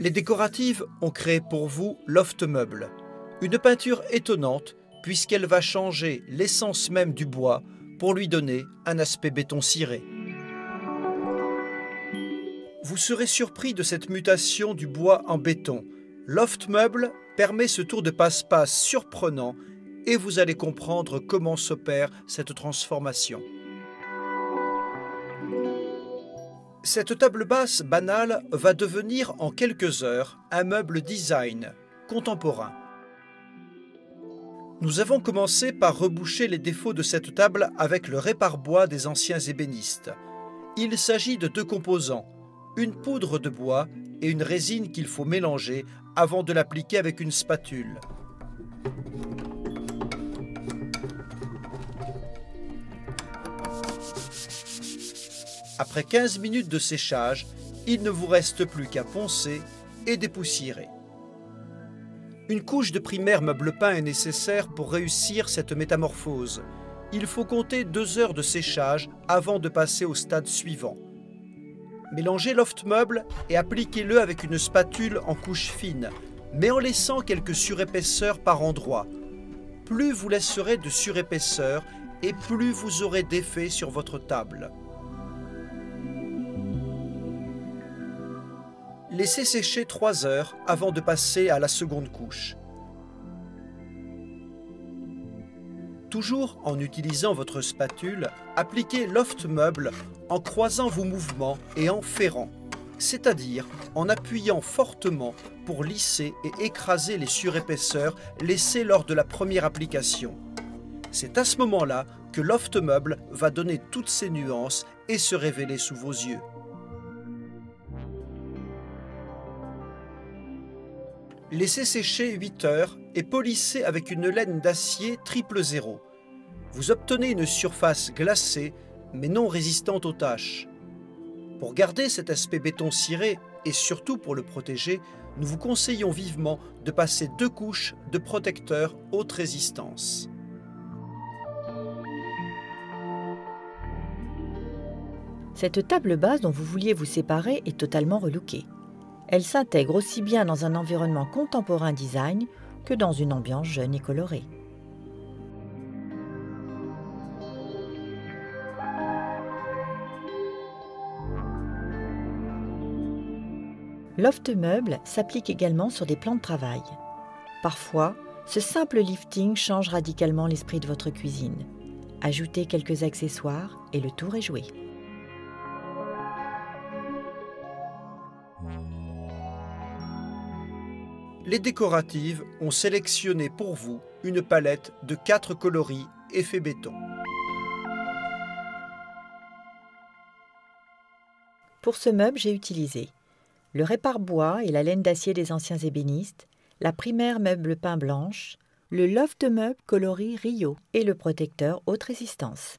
Les décoratives ont créé pour vous Loft Meubles, une peinture étonnante puisqu'elle va changer l'essence même du bois pour lui donner un aspect béton ciré. Vous serez surpris de cette mutation du bois en béton. Loft Meubles permet ce tour de passe-passe surprenant et vous allez comprendre comment s'opère cette transformation. Cette table basse banale va devenir en quelques heures un meuble design contemporain. Nous avons commencé par reboucher les défauts de cette table avec le répare-bois des anciens ébénistes. Il s'agit de deux composants, une poudre de bois et une résine qu'il faut mélanger avant de l'appliquer avec une spatule. Après 15 minutes de séchage, il ne vous reste plus qu'à poncer et dépoussiérer. Une couche de primaire meuble peint est nécessaire pour réussir cette métamorphose. Il faut compter 2 heures de séchage avant de passer au stade suivant. Mélangez Loft Meubles et appliquez-le avec une spatule en couche fine, mais en laissant quelques surépaisseurs par endroits. Plus vous laisserez de surépaisseur et plus vous aurez d'effet sur votre table. Laissez sécher 3 heures avant de passer à la seconde couche. Toujours en utilisant votre spatule, appliquez Loft Meubles en croisant vos mouvements et en ferrant, c'est-à-dire en appuyant fortement pour lisser et écraser les surépaisseurs laissés lors de la première application. C'est à ce moment-là que Loft Meubles va donner toutes ses nuances et se révéler sous vos yeux. Laissez sécher 8 heures et polissez avec une laine d'acier 000. Vous obtenez une surface glacée mais non résistante aux taches. Pour garder cet aspect béton ciré et surtout pour le protéger, nous vous conseillons vivement de passer 2 couches de protecteur haute résistance. Cette table basse dont vous vouliez vous séparer est totalement relookée. Elle s'intègre aussi bien dans un environnement contemporain design que dans une ambiance jeune et colorée. Loft Meubles s'applique également sur des plans de travail. Parfois, ce simple lifting change radicalement l'esprit de votre cuisine. Ajoutez quelques accessoires et le tour est joué. Les décoratives ont sélectionné pour vous une palette de 4 coloris effet béton. Pour ce meuble, j'ai utilisé le répare-bois et la laine d'acier des anciens ébénistes, la primaire meuble peint blanche, le Loft Meubles coloris Rio et le protecteur haute résistance.